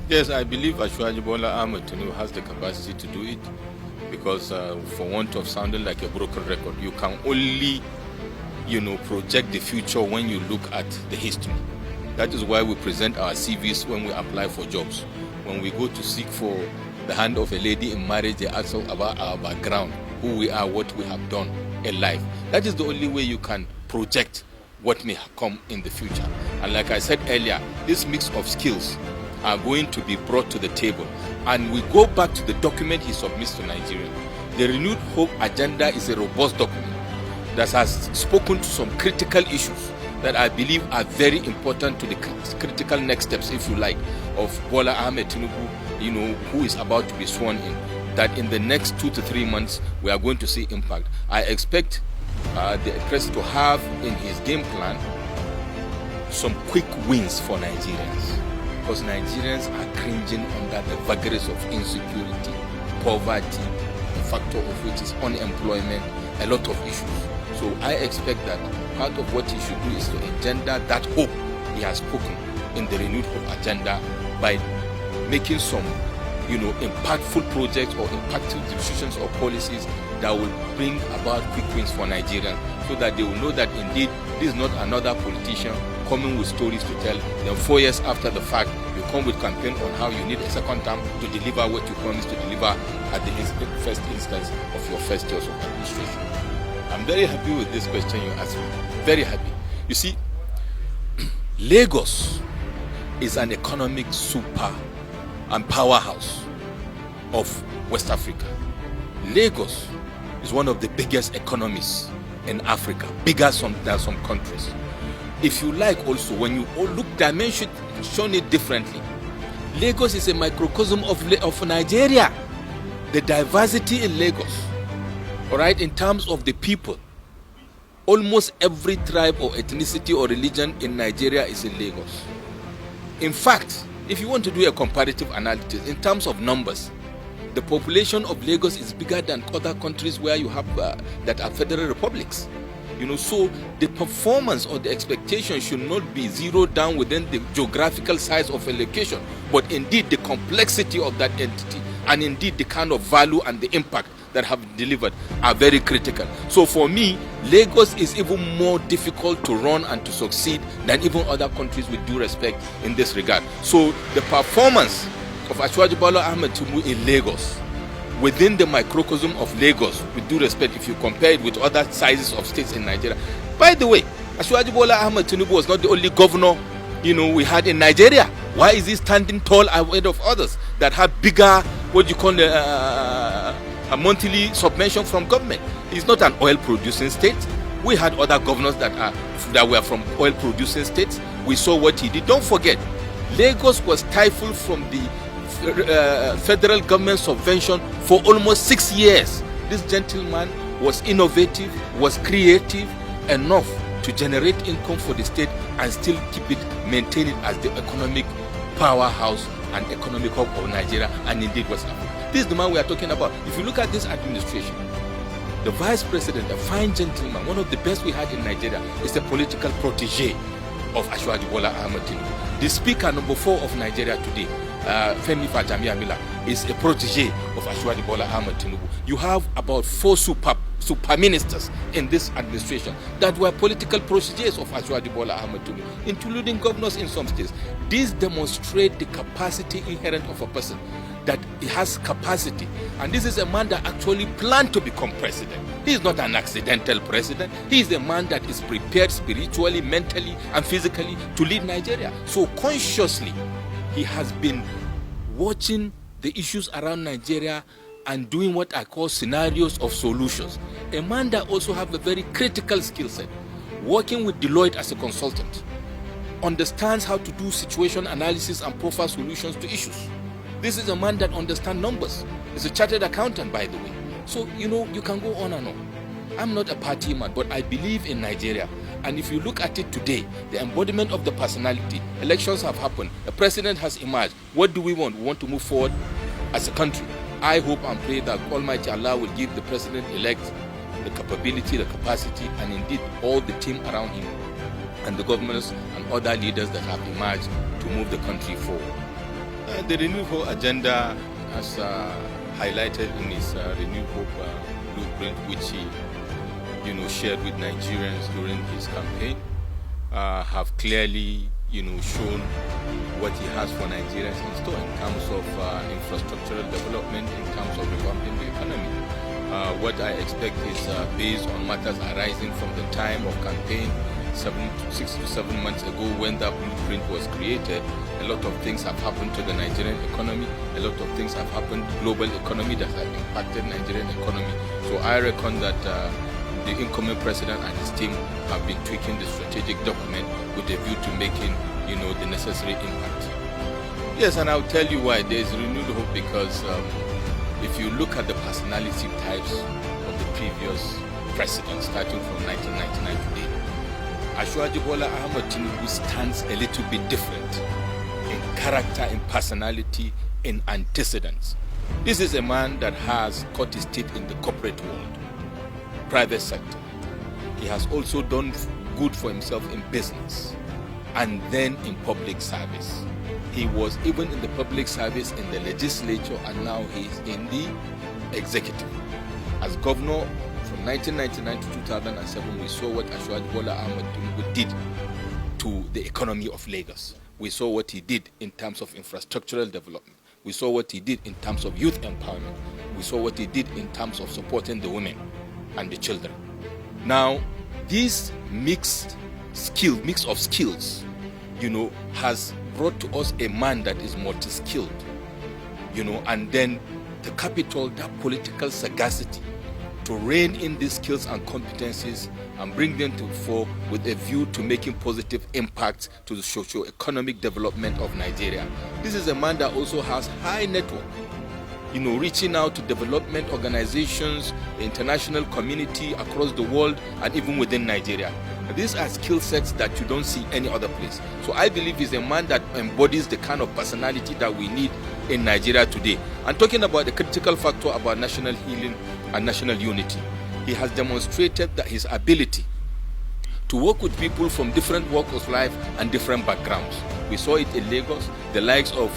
Yes, I believe Ashwaji Bola Ahmed Tinubu has the capacity to do it because for want of sounding like a broken record, you can only, project the future when you look at the history. That is why we present our CVs when we apply for jobs. When we go to seek for the hand of a lady in marriage, they ask us about our background, who we are, what we have done in life. That is the only way you can project what may come in the future. And like I said earlier, this mix of skills are going to be brought to the table. And we go back to the document he submits to Nigeria. The Renewed Hope Agenda is a robust document that has spoken to some critical issues that I believe are very important to the critical next steps, if you like, of Bola Ahmed Tinubu, who is about to be sworn in. That in the next 2 to 3 months, we are going to see impact. I expect the president to have in his game plan some quick wins for Nigerians. Because Nigerians are cringing under the vagaries of insecurity, poverty, the factor of which is unemployment, a lot of issues. So I expect that part of what he should do is to engender that hope he has spoken in the Renewed Hope Agenda by making some, impactful projects or impactful decisions or policies that will bring about quick wins for Nigerians, so that they will know that indeed this is not another politician coming with stories to tell. Then 4 years after the fact, you come with campaign on how you need a second term to deliver what you promised to deliver at the first instance of your first years of administration. I'm very happy with this question you asked me. Very happy. You see, Lagos is an economic super and powerhouse of West Africa. Lagos is one of the biggest economies in Africa, bigger than some countries. If you like also, when you look dimension, shown it differently. Lagos is a microcosm of Nigeria. The diversity in Lagos, all right, in terms of the people, almost every tribe or ethnicity or religion in Nigeria is in Lagos. In fact, if you want to do a comparative analysis in terms of numbers, the population of Lagos is bigger than other countries where you have that are federal republics. So the performance or the expectation should not be zeroed down within the geographical size of a location, but indeed the complexity of that entity and indeed the kind of value and the impact that have delivered are very critical. So for me, Lagos is even more difficult to run and to succeed than even other countries, with due respect in this regard. So the performance of Ashwaji Bola Ahmed Tinubu in Lagos, within the microcosm of Lagos, with due respect, if you compare it with other sizes of states in Nigeria. By the way, Ashwaji Bola Ahmed Tinubu was not the only governor, we had in Nigeria. Why is he standing tall ahead of others that have bigger, a monthly subvention from government? He's not an oil-producing state. We had other governors that were from oil-producing states. We saw what he did. Don't forget, Lagos was stifled from the federal government subvention for almost 6 years. This gentleman was innovative, was creative enough to generate income for the state and still maintain it as the economic powerhouse and economic hub of Nigeria and indeed West Africa. This is the man we are talking about. If you look at this administration, the vice president, a fine gentleman, one of the best we had in Nigeria, is a political protege of Ashwaji Bola Ahmed Tinubu. The speaker number 4 of Nigeria today, Femi Fajamiamila, is a protege of Ashwaji Bola Ahmed Tinubu. You have about 4 super ministers in this administration that were political proteges of Ashwaji Bola Ahmed Tinubu, including governors in some states. These demonstrate the capacity inherent of a person, that he has capacity. And this is a man that actually planned to become president. He is not an accidental president. He is a man that is prepared spiritually, mentally, and physically to lead Nigeria. So consciously, he has been watching the issues around Nigeria and doing what I call scenarios of solutions. A man that also has a very critical skill set, working with Deloitte as a consultant, understands how to do situation analysis and profile solutions to issues. This is a man that understands numbers. He's a chartered accountant, by the way. So, you can go on and on. I'm not a party man, but I believe in Nigeria. And if you look at it today, the embodiment of the personality, elections have happened, the president has emerged. What do we want? We want to move forward as a country. I hope and pray that Almighty Allah will give the president-elect the capability, the capacity, and indeed all the team around him and the governors and other leaders that have emerged to move the country forward. The Renewed Hope agenda, as highlighted in his Renewed Hope blueprint, which he shared with Nigerians during his campaign, have clearly shown what he has for Nigerians in store in terms of infrastructural development, in terms of revamping the economy. What I expect is based on matters arising from the time of campaign 6 to 7 months ago when that blueprint was created. A lot of things have happened to the Nigerian economy. A lot of things have happened to the global economy that have impacted Nigerian economy. So I reckon that the incoming president and his team have been tweaking the strategic document with a view to making, the necessary impact. Yes, and I'll tell you why. There is renewed hope because if you look at the personality types of the previous presidents, starting from 1999 today, President Bola Ahmed Tinubu stands a little bit different in character, in personality, in antecedents. This is a man that has cut his teeth in the corporate world, private sector. He has also done good for himself in business and then in public service. He was even in the public service in the legislature, and now he's in the executive. As governor from 1999 to 2007, we saw what President Bola Ahmed Tinubu did to the economy of Lagos. We saw what he did in terms of infrastructural development. We saw what he did in terms of youth empowerment. We saw what he did in terms of supporting the women and the children. Now, this mix of skills, has brought to us a man that is multi-skilled, and then the capital, that political sagacity to rein in these skills and competencies and bring them to the fore with a view to making positive impacts to the socio-economic development of Nigeria. This is a man that also has high network, reaching out to development organizations, the international community across the world, and even within Nigeria. These are skill sets that you don't see any other place. So I believe he's a man that embodies the kind of personality that we need in Nigeria today. And talking about the critical factor about national healing and national unity, he has demonstrated that his ability to work with people from different walks of life and different backgrounds. We saw it in Lagos, the likes of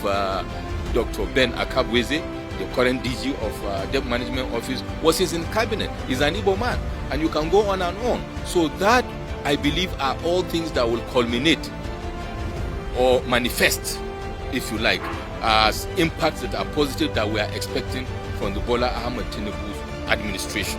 Dr. Ben Akabweze, the current DG of Debt Management Office, was his in cabinet. He's an Igbo man, and you can go on and on. So that, I believe, are all things that will culminate or manifest, if you like, as impacts that are positive that we are expecting from the Bola Ahmed Tinubu administration.